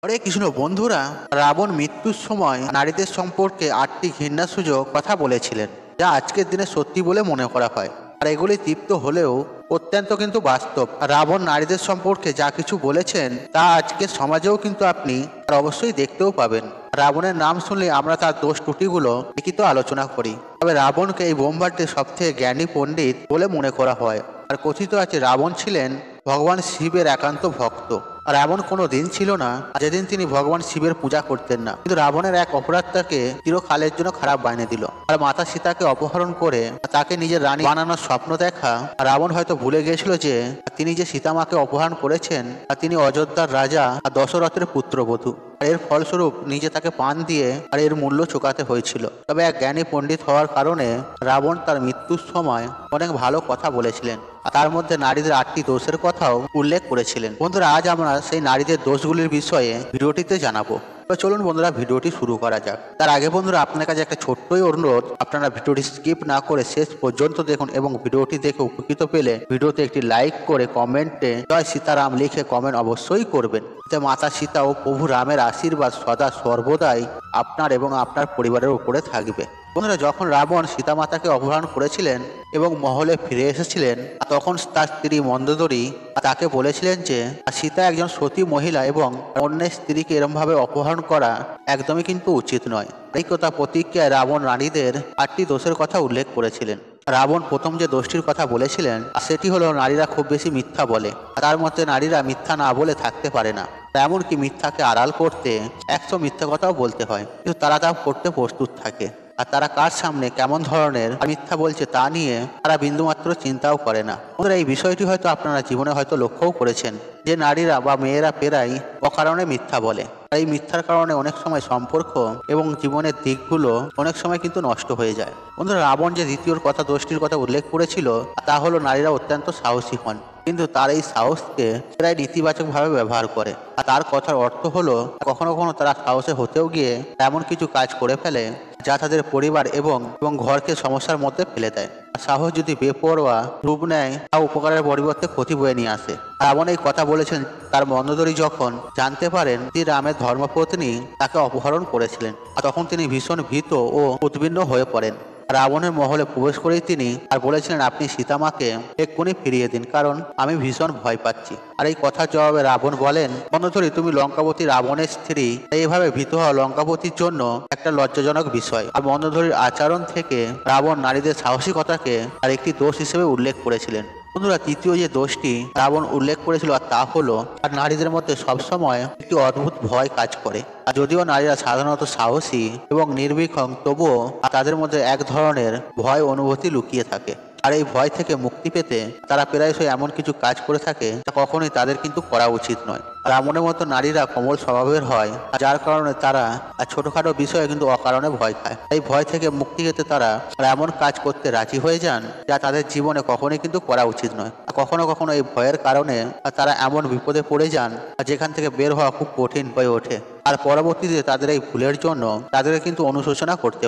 হরে কৃষ্ণ বন্ধুরা, রাবণ মৃত্যুর সময় নারীদের সম্পর্কে 8টি ঘৃণাসূচক কথা বলেছিলেন, যা আজকের দিনে সত্যি বলে মনে করা হয়। আর এগুলি তৃপ্ত হলেও অত্যন্ত কিন্তু বাস্তব। রাবণ নারীদের সম্পর্কে যা কিছু বলেছেন তা আজকের সমাজেও কিন্তু আপনি আর অবশ্যই দেখতেও পাবেন। রাবণের নাম শুনলে আমরা তার দোষ ত্রুটিগুলো লিখিত আলোচনা করি, তবে রাবণকে এই ব্রহ্মাণ্ডের সবথেকে জ্ঞানী পণ্ডিত বলে মনে করা হয়। আর কথিত আছে রাবণ ছিলেন ভগবান শিবের একান্ত ভক্ত। আর এমন কোনো দিন ছিল না যেদিন তিনি ভগবান শিবের পূজা করতেন না। কিন্তু রাবণের এক অপরাধ তাকে চিরকালের জন্য খারাপ বানিয়ে দিল। আর মাতা সীতাকে অপহরণ করে তাকে নিজের রানী বানানোর স্বপ্ন দেখা রাবণ হয়তো ভুলে গিয়েছিল যে তিনি যে সীতামাকে অপহরণ করেছেন আর তিনি অযোধ্যার রাজা আর দশরথের পুত্রবধূ। আর এর ফলস্বরূপ নিজে তাকে পান দিয়ে আর এর মূল্য চুকাতে হয়েছিল। তবে এক জ্ঞানী পণ্ডিত হওয়ার কারণে রাবণ তার মৃত্যুর সময় অনেক ভালো কথা বলেছিলেন। আর তার মধ্যে নারীদের 8টি দোষের কথাও উল্লেখ করেছিলেন। বন্ধুরা, আজ আমরা সেই নারীদের দোষগুলির বিষয়ে ভিডিওটিতে জানাবো। তো চলুন বন্ধুরা, ভিডিওটি শুরু করা যাক। তার আগে বন্ধুরা, আপনার কাছে একটা ছোট্টই অনুরোধ, আপনারা ভিডিওটি স্কিপ না করে শেষ পর্যন্ত দেখুন এবং ভিডিওটি দেখে উপকৃত পেলে ভিডিওতে একটি লাইক করে কমেন্টে জয় সীতারাম লিখে কমেন্ট অবশ্যই করবেন। যাতে মাতা সীতা ও প্রভু রামের আশীর্বাদ সদা সর্বদাই আপনার এবং আপনার পরিবারের উপরে থাকবে। বন্ধুরা, যখন রাবণ সীতামাতাকে অপহরণ করেছিলেন এবং মহলে ফিরে এসেছিলেন, তখন তার স্ত্রী মন্দোদরী তাকে বলেছিলেন যে সীতা একজন সতী মহিলা এবং অন্যের স্ত্রীকে এরমভাবে অপহরণ করা একদমই কিন্তু উচিত নয়। এই কথা প্রতিজ্ঞায় রাবণ নারীদের 8টি দোষের কথা উল্লেখ করেছিলেন। রাবণ প্রথম যে দোষটির কথা বলেছিলেন সেটি হলো নারীরা খুব বেশি মিথ্যা বলে। তার মধ্যে নারীরা মিথ্যা না বলে থাকতে পারে না। এমনকি মিথ্যাকে আড়াল করতে 100 মিথ্যা কথাও বলতে হয়, কিন্তু তারা তা করতে প্রস্তুত থাকে। আর তারা কার সামনে কেমন ধরনের মিথ্যা বলছে তা নিয়ে তারা বিন্দুমাত্র চিন্তাও করে না। বন্ধুরা, এই বিষয়টি হয়তো আপনারা জীবনে হয়তো লক্ষ্যও করেছেন যে নারীরা বা মেয়েরা প্রায় অকারণে মিথ্যা বলে। আর এই মিথ্যার কারণে অনেক সময় সম্পর্ক এবং জীবনের দিকগুলো অনেক সময় কিন্তু নষ্ট হয়ে যায়। বন্ধুরা, রাবণ যে দ্বিতীয় দোষটির কথা উল্লেখ করেছিল তা হলো নারীরা অত্যন্ত সাহসী হন, কিন্তু তার এই সাহসকে প্রায় নেতিবাচকভাবে ব্যবহার করে। আর তার কথার অর্থ হলো কখনো কখনো তারা সাহসে হতেও গিয়ে এমন কিছু কাজ করে ফেলে যা তাদের পরিবার এবং ঘরকে সমস্যার মধ্যে ফেলে দেয়। সাহস যদি বেপরোয়া রূপ নেয় তা উপকারের পরিবর্তে ক্ষতি বয়ে নিয়ে আসে। রাবণ এই কথা বলেছেন তার মন্দোদরী যখন জানতে পারেন যে রামের ধর্মপত্নী তাকে অপহরণ করেছিলেন, আর তখন তিনি ভীষণ ভীত ও উদ্বিগ্ন হয়ে পড়েন। রাবণের মহলে প্রবেশ করেই তিনি আর বলেছিলেন, আপনি সীতামাকে এক্ষুনি ফিরিয়ে দিন, কারণ আমি ভীষণ ভয় পাচ্ছি। আর এই কথার জবাবে রাবণ বলেন, মন্দোদরী, তুমি লঙ্কাপতি রাবণের স্ত্রী, এইভাবে ভীত হওয়া লঙ্কাপতির জন্য একটা লজ্জাজনক বিষয়। আর মন্দোদরীর আচরণ থেকে রাবণ নারীদের সাহসিকতাকে আর একটি দোষ হিসেবে উল্লেখ করেছিলেন। বন্ধুরা, তৃতীয় যে দোষটি রাবণ উল্লেখ করেছিল আর তা হলো আর নারীদের মধ্যে সবসময় একটি অদ্ভুত ভয় কাজ করে। আর যদিও নারীরা সাধারণত সাহসী এবং নির্ভীক, তবুও তাদের মধ্যে এক ধরনের ভয় অনুভূতি লুকিয়ে থাকে। আর এই ভয় থেকে মুক্তি পেতে তারা প্রায়শই এমন কিছু কাজ করে থাকে যা কখনোই তাদের কিন্তু করা উচিত নয়। রাবণের মতো নারীরা কোমল স্বভাবের হয়, যার কারণে তারা ছোটখাটো বিষয়ে কিন্তু অকারণে ভয় খায়। এই ভয় থেকে মুক্তি পেতে তারা এমন কাজ করতে রাজি হয়ে যান যা তাদের জীবনে কখনোই কিন্তু করা উচিত নয়। কখনো কখনো এই ভয়ের কারণে তারা এমন বিপদে পড়ে যান যেখান থেকে বের হওয়া খুব কঠিন হয়ে ওঠে। আর পরবর্তীতে তাদের এই ভুলের জন্য তাদেরকে কিন্তু অনুশোচনা করতে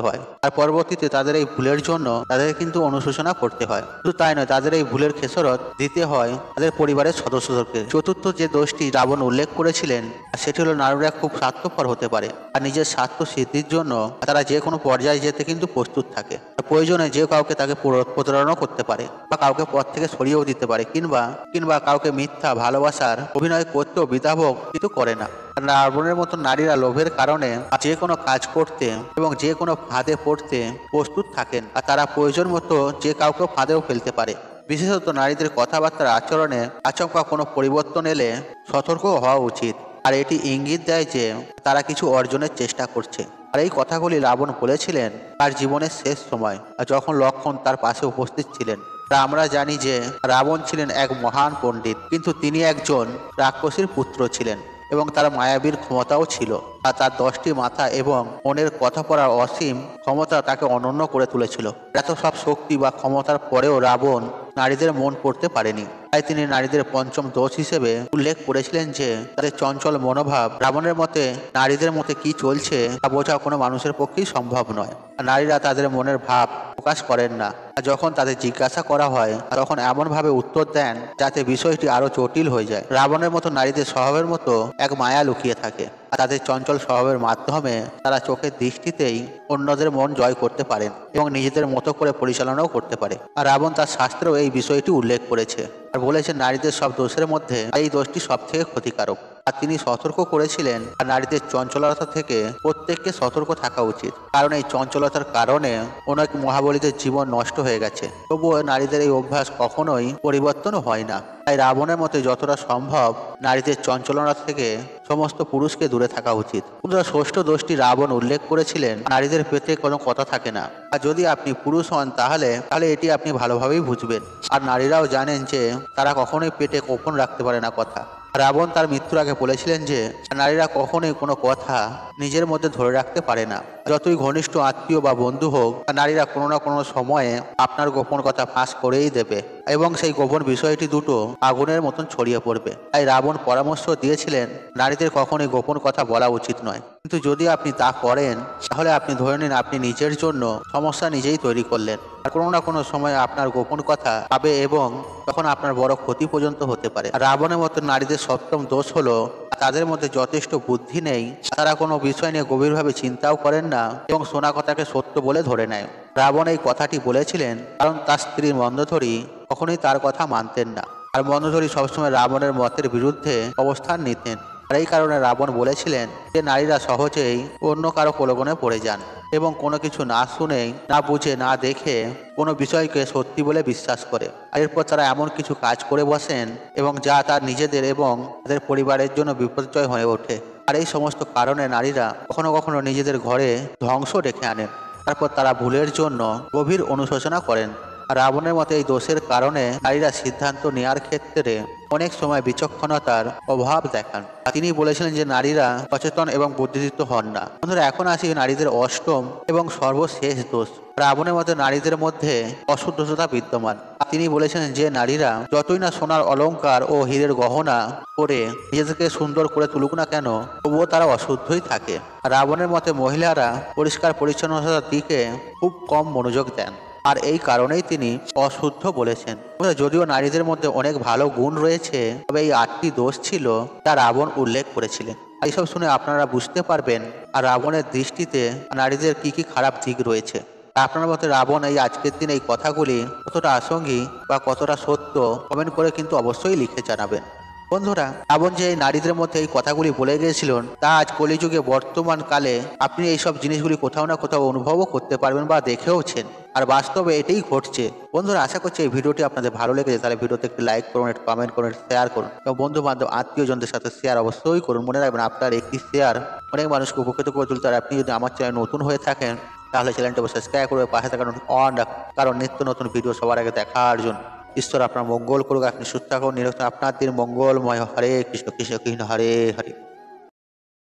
হয়। শুধু তাই নয়, তাদের এই ভুলের খেসারত দিতে হয় তাদের পরিবারের সদস্যদেরকে। চতুর্থ যে দোষটি রাবণ উল্লেখ করেছিলেন সেটি হলো নারীরা খুব স্বার্থপর হতে পারে। আর নিজের স্বার্থ সিদ্ধির জন্য তারা যে কোনো পর্যায়ে যেতে কিন্তু প্রস্তুত থাকে। প্রয়োজনে যে কাউকে তাকে প্রতারণা করতে পারে বা কাউকে পথ থেকে সরিয়েও দিতে পারে, কিংবা কাউকে মিথ্যা ভালোবাসার অভিনয় করতেও দ্বিধাবোধ কিন্তু করে না। রাবণের মতো নারীরা লোভের কারণে যে কোনো কাজ করতে এবং যে কোনো ফাঁদে পড়তে প্রস্তুত থাকেন। আর তারা প্রয়োজন মতো যে কাউকে ফাঁদেও ফেলতে পারে। বিশেষত নারীদের কথাবার্তার আচরণে আচমকা কোনো পরিবর্তন এলে সতর্ক হওয়া উচিত। আর এটি ইঙ্গিত দেয় যে তারা কিছু অর্জনের চেষ্টা করছে। আর এই কথাগুলি রাবণ বলেছিলেন তার জীবনের শেষ সময়, যখন লক্ষ্মণ তার পাশে উপস্থিত ছিলেন। আমরা জানি যে রাবণ ছিলেন এক মহান পণ্ডিত, কিন্তু তিনি একজন রাক্ষসীর পুত্র ছিলেন এবং তার মায়াবীর ক্ষমতাও ছিল। আর তার 10টি মাথা এবং মনের কথা পড়ার অসীম ক্ষমতা তাকে অনন্য করে তুলেছিল। এত সব শক্তি বা ক্ষমতার পরেও রাবণ নারীদের মন পড়তে পারেনি। তাই তিনি নারীদের পঞ্চম দোষ হিসেবে উল্লেখ করেছিলেন যে তাদের চঞ্চল মনোভাব। রাবণের মতে নারীদের মতে কি চলছে তা বোঝা কোনো মানুষের পক্ষেই সম্ভব নয়। আর নারীরা তাদের মনের ভাব প্রকাশ করেন না। আর যখন তাদের জিজ্ঞাসা করা হয় তখন এমনভাবে উত্তর দেন যাতে বিষয়টি আরো জটিল হয়ে যায়। রাবণের মতো নারীদের স্বভাবের মতো এক মায়া লুকিয়ে থাকে। আর তাদের চঞ্চল স্বভাবের মাধ্যমে তারা চোখের দৃষ্টিতেই অন্যদের মন জয় করতে পারেন এবং নিজেদের মতো করে পরিচালনাও করতে পারে। আর রাবণ তার শাস্ত্রেও এই বিষয়টি উল্লেখ করেছে আর বলেছেন নারীদের সব দোষের মধ্যে এই দোষটি সব থেকে ক্ষতিকারক। আর তিনি সতর্ক করেছিলেন আর নারীদের চঞ্চলতা থেকে প্রত্যেককে সতর্ক থাকা উচিত, কারণ এই চঞ্চলতার কারণে অনেক মহাবলীদের জীবন নষ্ট হয়ে গেছে। তবুও নারীদের এই অভ্যাস কখনোই পরিবর্তন হয় না। তাই রাবণের মতে যতটা সম্ভব নারীদের চঞ্চলতা থেকে সমস্ত পুরুষকে দূরে থাকা উচিত। ষষ্ঠ দোষটি রাবণ উল্লেখ করেছিলেন নারীদের পেটে কোনো কথা থাকে না। আর যদি আপনি পুরুষ হন তাহলে এটি আপনি ভালোভাবেই বুঝবেন। আর নারীরাও জানেন যে তারা কখনোই পেটে গোপন রাখতে পারে না কথা। রাবণ তার মৃত্যুর আগে বলেছিলেন যে নারীরা কখনোই কোনো কথা নিজের মধ্যে ধরে রাখতে পারে না। যতই ঘনিষ্ঠ আত্মীয় বা বন্ধু হোক, নারীরা কোনো না কোনো সময়ে আপনার গোপন কথা ফাঁস করেই দেবে এবং সেই গোপন বিষয়টি দুটো আগুনের মতন ছড়িয়ে পড়বে। তাই রাবণ পরামর্শ দিয়েছিলেন নারীদের কখনোই গোপন কথা বলা উচিত নয়। কিন্তু যদি আপনি তা করেন তাহলে আপনি ধরে নিন আপনি নিজের জন্য সমস্যা নিজেই তৈরি করলেন। আর কোনো না কোনো সময় আপনার গোপন কথা পাবে এবং তখন আপনার বড় ক্ষতি পর্যন্ত হতে পারে। রাবণের মতো নারীদের সপ্তম দোষ হলো তাদের মধ্যে যথেষ্ট বুদ্ধি নেই। তারা কোনো বিষয় নিয়ে গভীরভাবে চিন্তাও করেন না এবং শোনা কথাকে সত্য বলে ধরে নেয়। রাবণ এই কথাটি বলেছিলেন কারণ তার স্ত্রী মন্দোদরী কখনোই তার কথা মানতেন না। আর মন্দোদরী সবসময় রাবণের মতের বিরুদ্ধে অবস্থান নিতেন। আর এই কারণে রাবণ বলেছিলেন যে নারীরা সহজেই অন্য কারো প্রলোভনে পড়ে যান এবং কোনো কিছু না শুনেই, না বুঝে, না দেখে কোনো বিষয়কে সত্যি বলে বিশ্বাস করে। আর এরপর তারা এমন কিছু কাজ করে বসেন এবং যা তার নিজেদের এবং তাদের পরিবারের জন্য বিপর্যয় হয়ে ওঠে। আর এই সমস্ত কারণে নারীরা কখনো কখনো নিজেদের ঘরে ধ্বংস ডেকে আনেন। তারপর তারা ভুলের জন্য গভীর অনুশোচনা করেন। আর রাবণের মতে এই দোষের কারণে নারীরা সিদ্ধান্ত নেওয়ার ক্ষেত্রে অনেক সময় বিচক্ষণতার অভাব দেখান। তিনি বলেছিলেন যে নারীরা সচেতন এবং বুদ্ধিদীপ্ত হন না। বন্ধুরা, এখন আসি নারীদের অষ্টম এবং সর্বশেষ দোষ। রাবণের মতে নারীদের মধ্যে অশুদ্ধতা বিদ্যমান। তিনি বলেছিলেন যে নারীরা যতই না সোনার অলংকার ও হীরের গহনা পরে নিজেদেরকে সুন্দর করে তুলুক না কেন, তবুও তারা অশুদ্ধই থাকে। রাবণের মতে মহিলারা পরিষ্কার পরিচ্ছন্নতার দিকে খুব কম মনোযোগ দেন, আর এই কারণেই তিনি অশুদ্ধ বলেছেন। যদিও নারীদের মধ্যে অনেক ভালো গুণ রয়েছে, তবে এই 8টি দোষ ছিল যা রাবণ উল্লেখ করেছিলেন। এইসব শুনে আপনারা বুঝতে পারবেন আর রাবণের দৃষ্টিতে নারীদের কি কি খারাপ দিক রয়েছে। আপনার মতে রাবণ এই আজকের দিন এই কথাগুলি কতটা আসঙ্গিক বা কতটা সত্য, কমেন্ট করে কিন্তু অবশ্যই লিখে জানাবেন। বন্ধুরা, রাবণ যে এই নারীদের মধ্যে এই কথাগুলি বলে গিয়েছিলেন তা আজ কলিযুগে বর্তমান কালে আপনি এইসব জিনিসগুলি কোথাও না কোথাও অনুভবও করতে পারবেন বা দেখেওছেন। আর বাস্তবে এটাই ঘটছে। বন্ধুরা, আশা করছি এই ভিডিওটি আপনাদের ভালো লেগেছে। তাহলে ভিডিওতে একটি লাইক করুন, একটু কমেন্ট করুন, শেয়ার করুন এবং বন্ধু বান্ধব আত্মীয়জনদের সাথে শেয়ার অবশ্যই করুন। মনে রাখবেন আপনার একটি শেয়ার অনেক মানুষকে উপকৃত করে তুলতে। আর আপনি যদি আমার চ্যানেল নতুন হয়ে থাকেন তাহলে চ্যানেলটাকে সাবস্ক্রাইব করবে, পাশে থাকার অন রাখুন, কারণ নিত্য নতুন ভিডিও সবার আগে দেখার জন্য। ঈশ্বর আপনার মঙ্গল করুক। আপনি সুস্থ থাকুন, নিরক্ত। আপনার দিন মঙ্গলময়। হরে কৃষ্ণ কৃষ্ণ কৃষ্ণ হরে হরে।